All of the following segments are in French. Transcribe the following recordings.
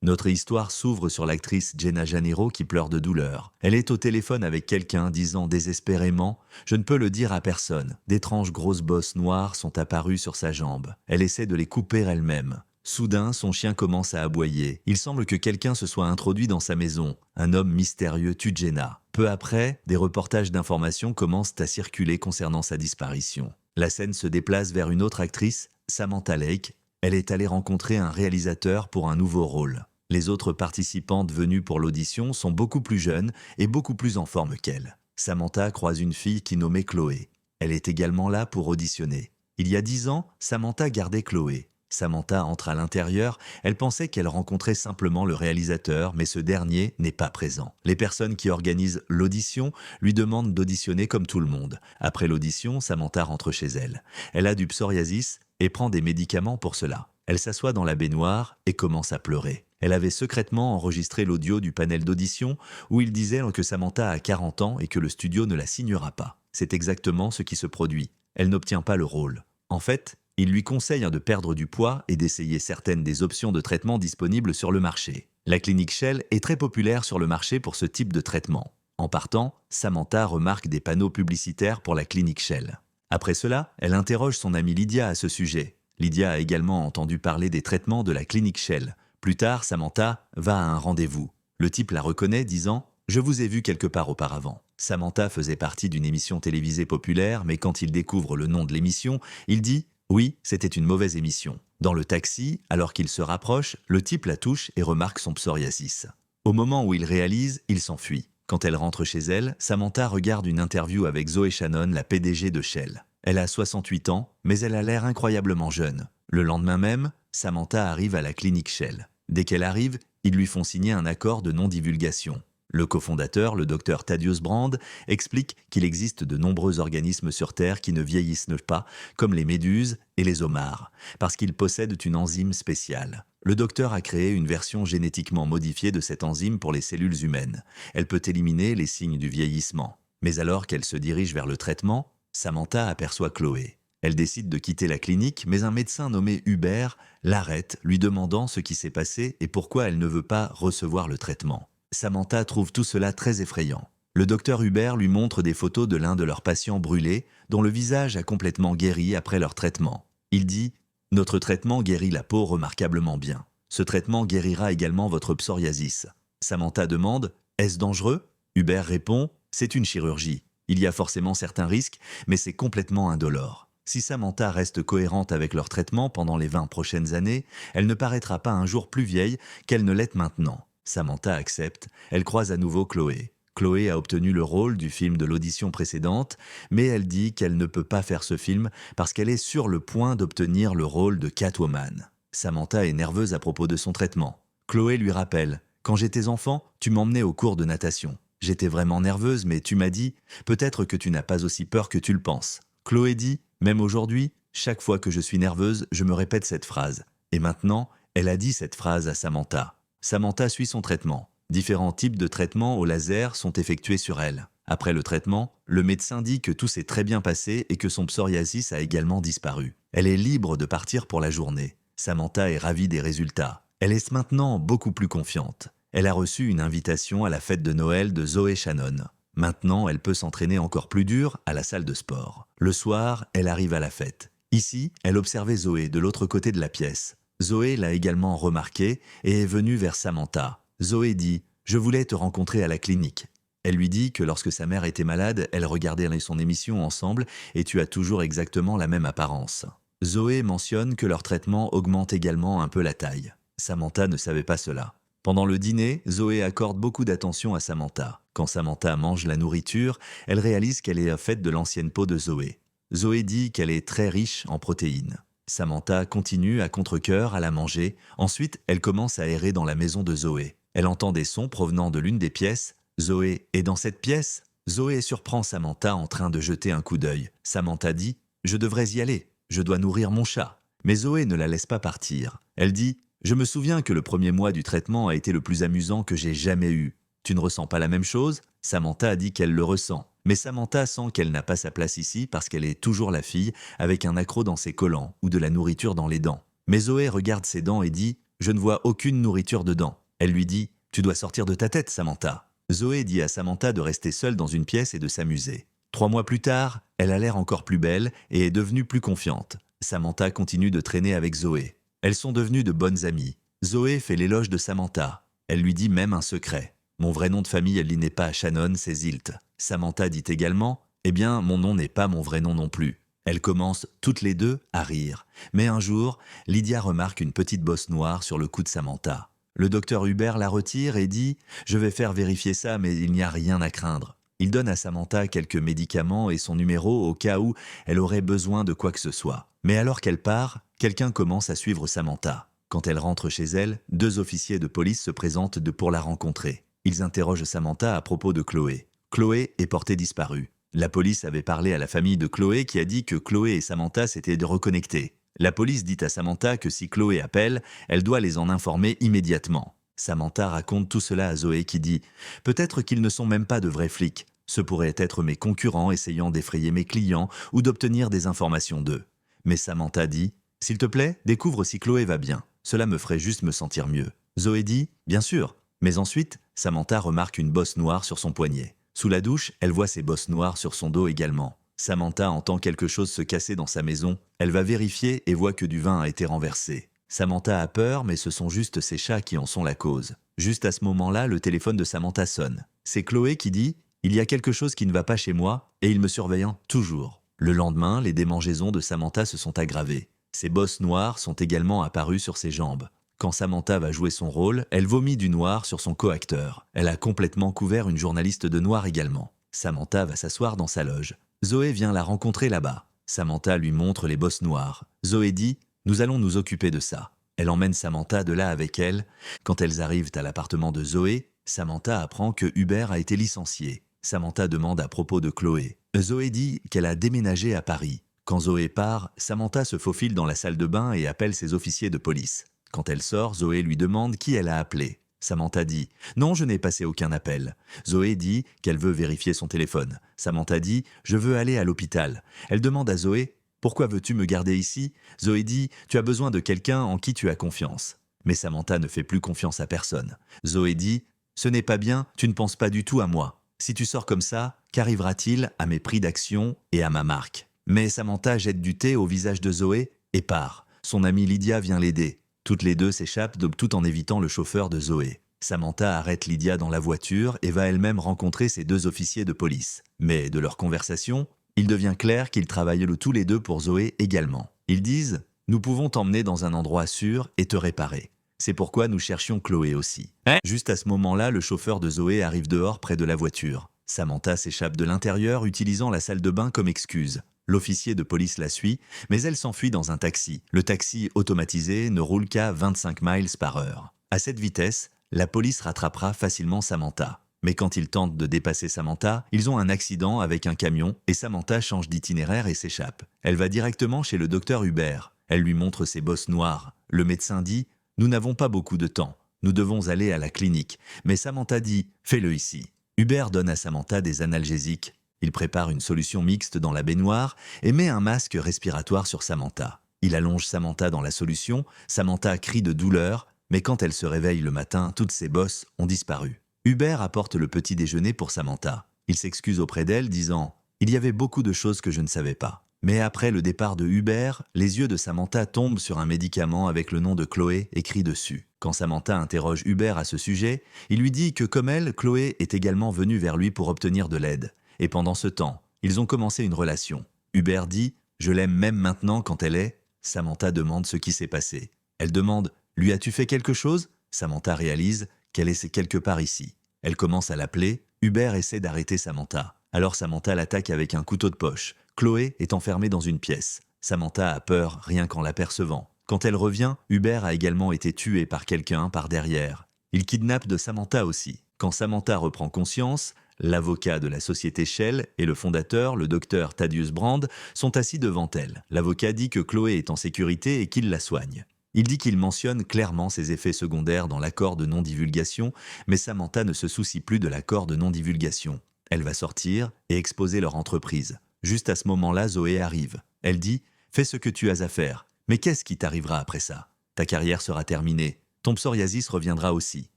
Notre histoire s'ouvre sur l'actrice Jenna Janiro qui pleure de douleur. Elle est au téléphone avec quelqu'un disant désespérément « Je ne peux le dire à personne ». D'étranges grosses bosses noires sont apparues sur sa jambe. Elle essaie de les couper elle-même. Soudain, son chien commence à aboyer. Il semble que quelqu'un se soit introduit dans sa maison. Un homme mystérieux tue Jenna. Peu après, des reportages d'informations commencent à circuler concernant sa disparition. La scène se déplace vers une autre actrice, Samantha Lake. Elle est allée rencontrer un réalisateur pour un nouveau rôle. Les autres participantes venues pour l'audition sont beaucoup plus jeunes et beaucoup plus en forme qu'elle. Samantha croise une fille qui nommée Chloé. Elle est également là pour auditionner. Il y a 10 ans, Samantha gardait Chloé. Samantha entre à l'intérieur, elle pensait qu'elle rencontrait simplement le réalisateur, mais ce dernier n'est pas présent. Les personnes qui organisent l'audition lui demandent d'auditionner comme tout le monde. Après l'audition, Samantha rentre chez elle. Elle a du psoriasis et prend des médicaments pour cela. Elle s'assoit dans la baignoire et commence à pleurer. Elle avait secrètement enregistré l'audio du panel d'audition où il disait que Samantha a 40 ans et que le studio ne la signera pas. C'est exactement ce qui se produit. Elle n'obtient pas le rôle. En fait, il lui conseille de perdre du poids et d'essayer certaines des options de traitement disponibles sur le marché. La clinique Shell est très populaire sur le marché pour ce type de traitement. En partant, Samantha remarque des panneaux publicitaires pour la clinique Shell. Après cela, elle interroge son amie Lydia à ce sujet. Lydia a également entendu parler des traitements de la clinique Shell. Plus tard, Samantha va à un rendez-vous. Le type la reconnaît disant « Je vous ai vu quelque part auparavant ». Samantha faisait partie d'une émission télévisée populaire, mais quand il découvre le nom de l'émission, il dit « Oui, c'était une mauvaise émission ». Dans le taxi, alors qu'il se rapproche, le type la touche et remarque son psoriasis. Au moment où il réalise, il s'enfuit. Quand elle rentre chez elle, Samantha regarde une interview avec Zoé Shannon, la PDG de Shell. Elle a 68 ans, mais elle a l'air incroyablement jeune. Le lendemain même, Samantha arrive à la clinique Shell. Dès qu'elle arrive, ils lui font signer un accord de non-divulgation. Le cofondateur, le docteur Thaddeus Brand, explique qu'il existe de nombreux organismes sur Terre qui ne vieillissent pas, comme les méduses et les homards, parce qu'ils possèdent une enzyme spéciale. Le docteur a créé une version génétiquement modifiée de cette enzyme pour les cellules humaines. Elle peut éliminer les signes du vieillissement. Mais alors qu'elle se dirige vers le traitement, Samantha aperçoit Chloé. Elle décide de quitter la clinique, mais un médecin nommé Hubert l'arrête, lui demandant ce qui s'est passé et pourquoi elle ne veut pas recevoir le traitement. Samantha trouve tout cela très effrayant. Le docteur Hubert lui montre des photos de l'un de leurs patients brûlés, dont le visage a complètement guéri après leur traitement. Il dit « Notre traitement guérit la peau remarquablement bien. Ce traitement guérira également votre psoriasis. » Samantha demande « Est-ce dangereux ?» Hubert répond « C'est une chirurgie. Il y a forcément certains risques, mais c'est complètement indolore. Si Samantha reste cohérente avec leur traitement pendant les 20 prochaines années, elle ne paraîtra pas un jour plus vieille qu'elle ne l'est maintenant. » Samantha accepte, elle croise à nouveau Chloé. Chloé a obtenu le rôle du film de l'audition précédente, mais elle dit qu'elle ne peut pas faire ce film parce qu'elle est sur le point d'obtenir le rôle de Catwoman. Samantha est nerveuse à propos de son traitement. Chloé lui rappelle « Quand j'étais enfant, tu m'emmenais au cours de natation. J'étais vraiment nerveuse, mais tu m'as dit « Peut-être que tu n'as pas aussi peur que tu le penses. » Chloé dit « Même aujourd'hui, chaque fois que je suis nerveuse, je me répète cette phrase. » Et maintenant, elle a dit cette phrase à Samantha. Samantha suit son traitement. Différents types de traitements au laser sont effectués sur elle. Après le traitement, le médecin dit que tout s'est très bien passé et que son psoriasis a également disparu. Elle est libre de partir pour la journée. Samantha est ravie des résultats. Elle est maintenant beaucoup plus confiante. Elle a reçu une invitation à la fête de Noël de Zoé Shannon. Maintenant, elle peut s'entraîner encore plus dur à la salle de sport. Le soir, elle arrive à la fête. Ici, elle observait Zoé de l'autre côté de la pièce. Zoé l'a également remarqué et est venue vers Samantha. Zoé dit « Je voulais te rencontrer à la clinique ». Elle lui dit que lorsque sa mère était malade, elle regardait son émission ensemble et tu as toujours exactement la même apparence. Zoé mentionne que leur traitement augmente également un peu la taille. Samantha ne savait pas cela. Pendant le dîner, Zoé accorde beaucoup d'attention à Samantha. Quand Samantha mange la nourriture, elle réalise qu'elle est faite de l'ancienne peau de Zoé. Zoé dit qu'elle est très riche en protéines. Samantha continue à contre-cœur à la manger. Ensuite, elle commence à errer dans la maison de Zoé. Elle entend des sons provenant de l'une des pièces. Zoé est dans cette pièce. Zoé surprend Samantha en train de jeter un coup d'œil. Samantha dit « Je devrais y aller. Je dois nourrir mon chat. » Mais Zoé ne la laisse pas partir. Elle dit « Je me souviens que le premier mois du traitement a été le plus amusant que j'ai jamais eu. Tu ne ressens pas la même chose ?» Samantha a dit qu'elle le ressent. Mais Samantha sent qu'elle n'a pas sa place ici parce qu'elle est toujours la fille avec un accroc dans ses collants ou de la nourriture dans les dents. Mais Zoé regarde ses dents et dit Je ne vois aucune nourriture dedans. Elle lui dit « Tu dois sortir de ta tête, Samantha ». Zoé dit à Samantha de rester seule dans une pièce et de s'amuser. 3 mois plus tard, elle a l'air encore plus belle et est devenue plus confiante. Samantha continue de traîner avec Zoé. Elles sont devenues de bonnes amies. Zoé fait l'éloge de Samantha. Elle lui dit même un secret. Mon vrai nom de famille, elle n'est pas à Shannon, c'est Zilt. Samantha dit également « Eh bien, mon nom n'est pas mon vrai nom non plus ». Elles commencent toutes les deux à rire. Mais un jour, Lydia remarque une petite bosse noire sur le cou de Samantha. Le docteur Hubert la retire et dit « Je vais faire vérifier ça, mais il n'y a rien à craindre ». Il donne à Samantha quelques médicaments et son numéro au cas où elle aurait besoin de quoi que ce soit. Mais alors qu'elle part, quelqu'un commence à suivre Samantha. Quand elle rentre chez elle, 2 officiers de police se présentent pour la rencontrer. Ils interrogent Samantha à propos de Chloé. Chloé est portée disparue. La police avait parlé à la famille de Chloé qui a dit que Chloé et Samantha s'étaient reconnectés. La police dit à Samantha que si Chloé appelle, elle doit les en informer immédiatement. Samantha raconte tout cela à Zoé qui dit « Peut-être qu'ils ne sont même pas de vrais flics. Ce pourraient être mes concurrents essayant d'effrayer mes clients ou d'obtenir des informations d'eux. » Mais Samantha dit « S'il te plaît, découvre si Chloé va bien. Cela me ferait juste me sentir mieux. » Zoé dit « Bien sûr. » Mais ensuite, Samantha remarque une bosse noire sur son poignet. Sous la douche, elle voit ces bosses noires sur son dos également. Samantha entend quelque chose se casser dans sa maison. Elle va vérifier et voit que du vin a été renversé. Samantha a peur, mais ce sont juste ses chats qui en sont la cause. Juste à ce moment-là, le téléphone de Samantha sonne. C'est Chloé qui dit « Il y a quelque chose qui ne va pas chez moi et il me surveille toujours ». Le lendemain, les démangeaisons de Samantha se sont aggravées. Ses bosses noires sont également apparues sur ses jambes. Quand Samantha va jouer son rôle, elle vomit du noir sur son coacteur. Elle a complètement couvert une journaliste de noir également. Samantha va s'asseoir dans sa loge. Zoé vient la rencontrer là-bas. Samantha lui montre les bosses noires. Zoé dit « Nous allons nous occuper de ça ». Elle emmène Samantha de là avec elle. Quand elles arrivent à l'appartement de Zoé, Samantha apprend que Hubert a été licencié. Samantha demande à propos de Chloé. Zoé dit qu'elle a déménagé à Paris. Quand Zoé part, Samantha se faufile dans la salle de bain et appelle ses officiers de police. Quand elle sort, Zoé lui demande qui elle a appelé. Samantha dit « Non, je n'ai passé aucun appel ». Zoé dit qu'elle veut vérifier son téléphone. Samantha dit « Je veux aller à l'hôpital ». Elle demande à Zoé « Pourquoi veux-tu me garder ici ?» Zoé dit « Tu as besoin de quelqu'un en qui tu as confiance ». Mais Samantha ne fait plus confiance à personne. Zoé dit « Ce n'est pas bien, tu ne penses pas du tout à moi. Si tu sors comme ça, qu'arrivera-t-il à mes prix d'action et à ma marque ?» Mais Samantha jette du thé au visage de Zoé et part. Son amie Lydia vient l'aider. Toutes les deux s'échappent tout en évitant le chauffeur de Zoé. Samantha arrête Lydia dans la voiture et va elle-même rencontrer ses 2 officiers de police. Mais de leur conversation, il devient clair qu'ils travaillent tous les deux pour Zoé également. Ils disent « Nous pouvons t'emmener dans un endroit sûr et te réparer. C'est pourquoi nous cherchions Chloé aussi. » Juste à ce moment-là, le chauffeur de Zoé arrive dehors près de la voiture. Samantha s'échappe de l'intérieur utilisant la salle de bain comme excuse. L'officier de police la suit, mais elle s'enfuit dans un taxi. Le taxi automatisé ne roule qu'à 25 miles par heure. À cette vitesse, la police rattrapera facilement Samantha. Mais quand ils tentent de dépasser Samantha, ils ont un accident avec un camion et Samantha change d'itinéraire et s'échappe. Elle va directement chez le docteur Hubert. Elle lui montre ses bosses noires. Le médecin dit « Nous n'avons pas beaucoup de temps. Nous devons aller à la clinique. » Mais Samantha dit « Fais-le ici. » Hubert donne à Samantha des analgésiques. Il prépare une solution mixte dans la baignoire et met un masque respiratoire sur Samantha. Il allonge Samantha dans la solution, Samantha crie de douleur, mais quand elle se réveille le matin, toutes ses bosses ont disparu. Hubert apporte le petit déjeuner pour Samantha. Il s'excuse auprès d'elle, disant « Il y avait beaucoup de choses que je ne savais pas. » Mais après le départ de Hubert, les yeux de Samantha tombent sur un médicament avec le nom de Chloé écrit dessus. Quand Samantha interroge Hubert à ce sujet, il lui dit que comme elle, Chloé est également venue vers lui pour obtenir de l'aide. Et pendant ce temps, ils ont commencé une relation. Hubert dit « Je l'aime même maintenant quand elle est ». Samantha demande ce qui s'est passé. Elle demande « Lui as-tu fait quelque chose ?» Samantha réalise qu'elle est quelque part ici. Elle commence à l'appeler. Hubert essaie d'arrêter Samantha. Alors Samantha l'attaque avec un couteau de poche. Chloé est enfermée dans une pièce. Samantha a peur rien qu'en l'apercevant. Quand elle revient, Hubert a également été tué par quelqu'un par derrière. Il kidnappe de Samantha aussi. Quand Samantha reprend conscience, l'avocat de la société Shell et le fondateur, le docteur Thaddeus Brand, sont assis devant elle. L'avocat dit que Chloé est en sécurité et qu'il la soigne. Il dit qu'il mentionne clairement ses effets secondaires dans l'accord de non-divulgation, mais Samantha ne se soucie plus de l'accord de non-divulgation. Elle va sortir et exposer leur entreprise. Juste à ce moment-là, Zoé arrive. Elle dit « Fais ce que tu as à faire. Mais qu'est-ce qui t'arrivera après ça? Ta carrière sera terminée. Ton psoriasis reviendra aussi.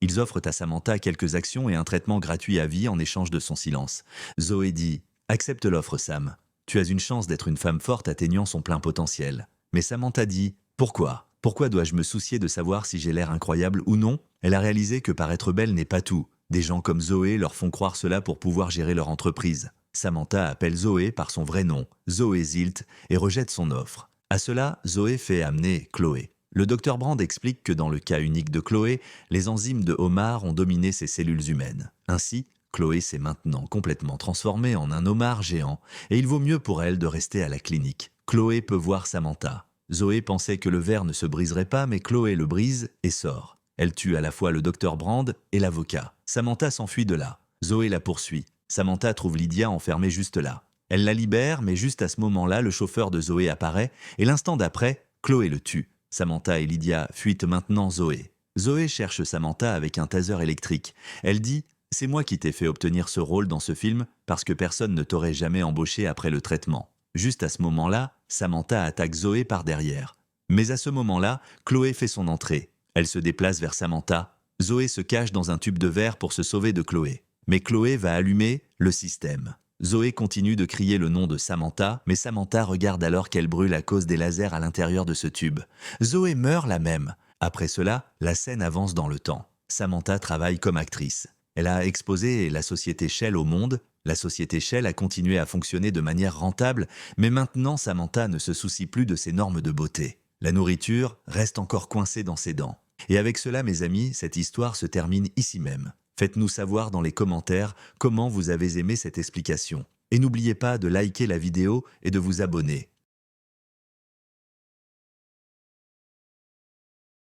Ils offrent à Samantha quelques actions et un traitement gratuit à vie en échange de son silence. Zoé dit « Accepte l'offre, Sam. Tu as une chance d'être une femme forte atteignant son plein potentiel. » Mais Samantha dit « Pourquoi ? Pourquoi dois-je me soucier de savoir si j'ai l'air incroyable ou non ?» Elle a réalisé que paraître belle n'est pas tout. Des gens comme Zoé leur font croire cela pour pouvoir gérer leur entreprise. Samantha appelle Zoé par son vrai nom, Zoé Zilt, et rejette son offre. À cela, Zoé fait amener Chloé. Le docteur Brand explique que dans le cas unique de Chloé, les enzymes de homard ont dominé ses cellules humaines. Ainsi, Chloé s'est maintenant complètement transformée en un homard géant, et il vaut mieux pour elle de rester à la clinique. Chloé peut voir Samantha. Zoé pensait que le verre ne se briserait pas, mais Chloé le brise et sort. Elle tue à la fois le docteur Brand et l'avocat. Samantha s'enfuit de là. Zoé la poursuit. Samantha trouve Lydia enfermée juste là. Elle la libère, mais juste à ce moment-là, le chauffeur de Zoé apparaît, et l'instant d'après, Chloé le tue. Samantha et Lydia fuient maintenant Zoé. Zoé cherche Samantha avec un taser électrique. Elle dit « C'est moi qui t'ai fait obtenir ce rôle dans ce film parce que personne ne t'aurait jamais embauché après le traitement. » Juste à ce moment-là, Samantha attaque Zoé par derrière. Mais à ce moment-là, Chloé fait son entrée. Elle se déplace vers Samantha. Zoé se cache dans un tube de verre pour se sauver de Chloé. Mais Chloé va allumer le système. Zoé continue de crier le nom de Samantha, mais Samantha regarde alors qu'elle brûle à cause des lasers à l'intérieur de ce tube. Zoé meurt là même. Après cela, la scène avance dans le temps. Samantha travaille comme actrice. Elle a exposé la société Shell au monde. La société Shell a continué à fonctionner de manière rentable, mais maintenant Samantha ne se soucie plus de ses normes de beauté. La nourriture reste encore coincée dans ses dents. Et avec cela, mes amis, cette histoire se termine ici même. Faites-nous savoir dans les commentaires comment vous avez aimé cette explication. Et n'oubliez pas de liker la vidéo et de vous abonner.